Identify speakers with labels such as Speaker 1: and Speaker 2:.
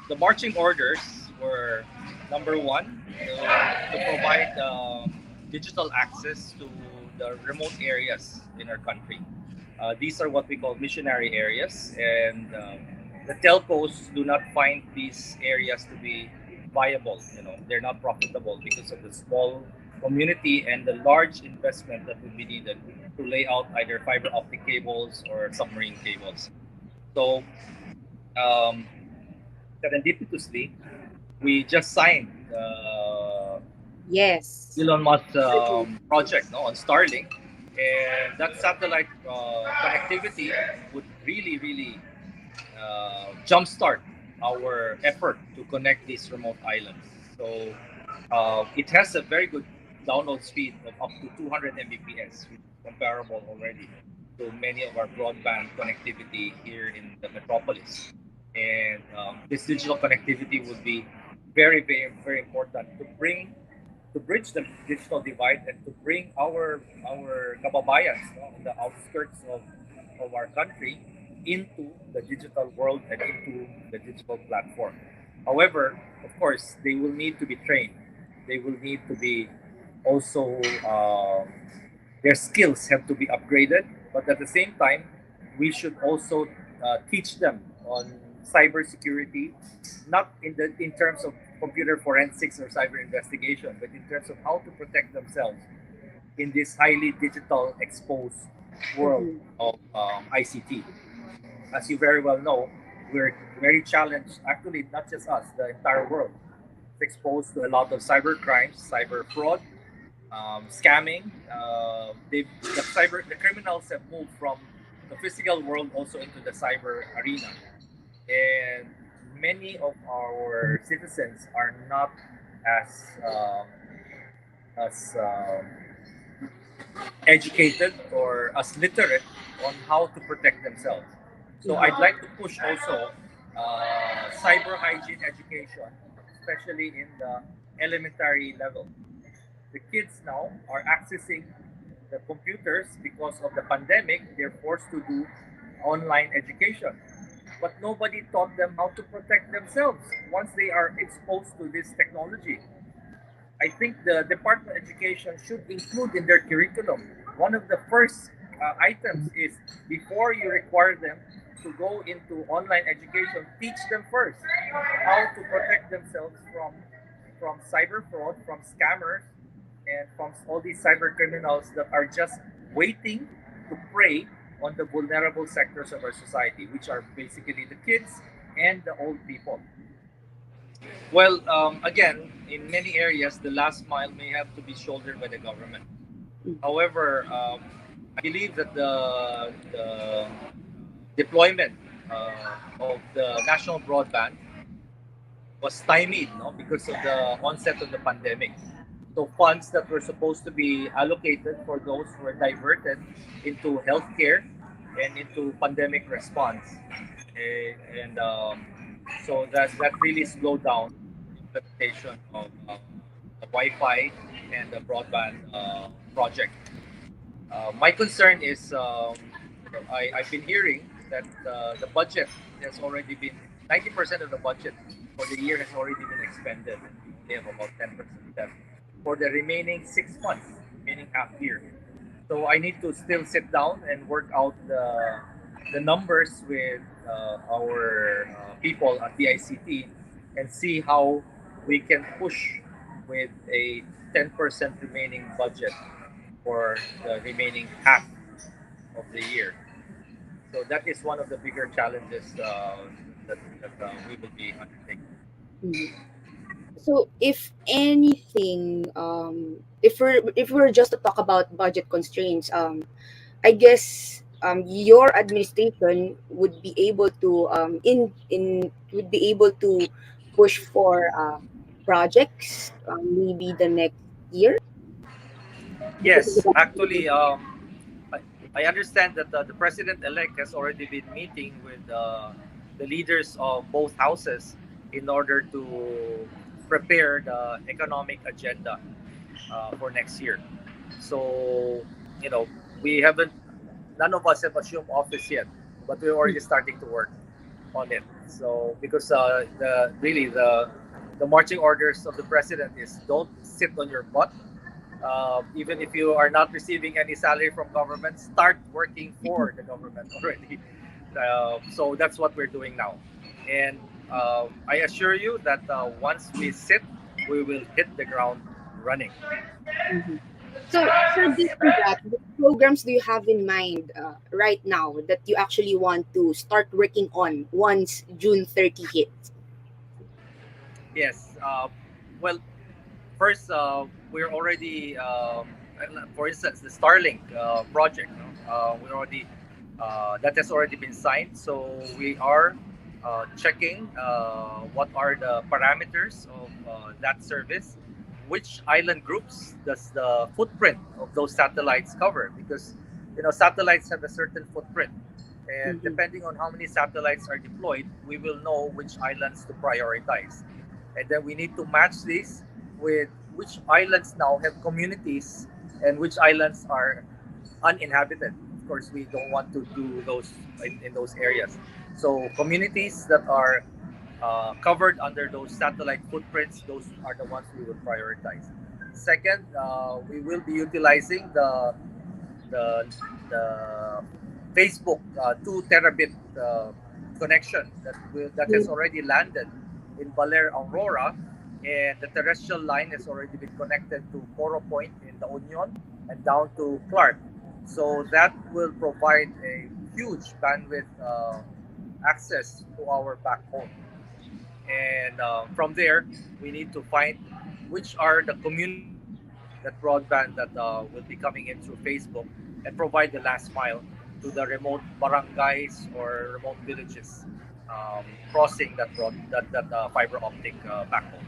Speaker 1: the marching orders were number one to provide digital access to the remote areas in our country. These are what we call missionary areas, and the telcos do not find these areas to be viable. They're not profitable because of the small community and the large investment that would be needed to lay out either fiber optic cables or submarine cables. So, um, serendipitously, we just signed
Speaker 2: Yes.
Speaker 1: Elon Musk's
Speaker 2: Exactly.
Speaker 1: project, no, on Starlink, and that satellite connectivity would really, really jumpstart our effort to connect these remote islands. So it has a very good download speed of up to 200 Mbps, which is comparable already to many of our broadband connectivity here in the metropolis. And this digital connectivity would be very, very, very important to bridge the digital divide and to bring our kababayans, no, on the outskirts of our country into the digital world and into the digital platform. However, of course, they will need to be trained. They will need to be also their skills have to be upgraded. But at the same time, we should also teach them on cybersecurity, not in terms of computer forensics or cyber investigation, but in terms of how to protect themselves in this highly digital exposed world
Speaker 2: Mm-hmm.
Speaker 1: of ICT. As you very well know, we're very challenged. Actually, not just us, the entire world is exposed to a lot of cyber crimes, cyber fraud, scamming. The criminals have moved from the physical world also into the cyber arena, and many of our citizens are not as educated or as literate on how to protect themselves. So I'd like to push also cyber hygiene education, especially in the elementary level. The kids now are accessing the computers because of the pandemic. They're forced to do online education, but nobody taught them how to protect themselves once they are exposed to this technology. I think the Department of Education should include in their curriculum one of the first items is before you require them to go into online education, teach them first how to protect themselves from cyber fraud, from scammers, and from all these cyber criminals that are just waiting to prey on the vulnerable sectors of our society, which are basically the kids and the old people. Well, again, in many areas, the last mile may have to be shouldered by the government. However, I believe that the deployment of the national broadband was stymied, no, because of the onset of the pandemic. So funds that were supposed to be allocated for those were diverted into healthcare and into pandemic response, and so that really slowed down the implementation of the Wi-Fi and the broadband project. My concern is, I've been hearing that the budget has already been 90% of the budget for the year has already been expended, and we only have about 10% left for the remaining 6 months, remaining half year. So I need to still sit down and work out the numbers with our people at the ICT and see how we can push with a 10% remaining budget for the remaining half of the year. So that is one of the bigger challenges that we will be undertaking.
Speaker 2: Mhm. So, if anything, if we're just to talk about budget constraints, I guess your administration would be able to in would be able to push for projects maybe the next year because of the
Speaker 1: Yes,
Speaker 2: budget.
Speaker 1: actually, I, I understand that the president-elect has already been meeting with the leaders of both houses in order to prepare the economic agenda for next year. So, you know, we haven't, none of us have assumed office yet, but we're already starting to work on it. So because the marching orders of the president is don't sit on your butt. Even if you are not receiving any salary from government, start working for the government already. So that's what we're doing now. And I assure you that once we sit, we will hit the ground running.
Speaker 2: Mhm. So for this and that, what programs do you have in mind right now that you actually want to start working on once June 30 hits?
Speaker 1: Yes. Well, first, we're already, for instance, the Starlink project. No? We already that has already been signed. So we are checking what are the parameters of that service, which island groups does the footprint of those satellites cover? Because satellites have a certain footprint, and
Speaker 2: Mhm.
Speaker 1: depending on how many satellites are deployed, we will know which islands to prioritize, and then we need to match this with which islands now have communities and which islands are uninhabited. Of course, we don't want to do those in those areas. So communities that are covered under those satellite footprints, those are the ones we will prioritize. Second, we will be utilizing the, the Facebook 2 terabit connection that has already landed in Baler, Aurora, and the terrestrial line has already been connected to Coro Point in the Union and down to Clark. So that will provide a huge bandwidth access to our backbone. And from there, we need to find which are the community that broadband that will be coming in through Facebook and provide the last mile to the remote barangays or remote villages crossing that fiber optic backbone.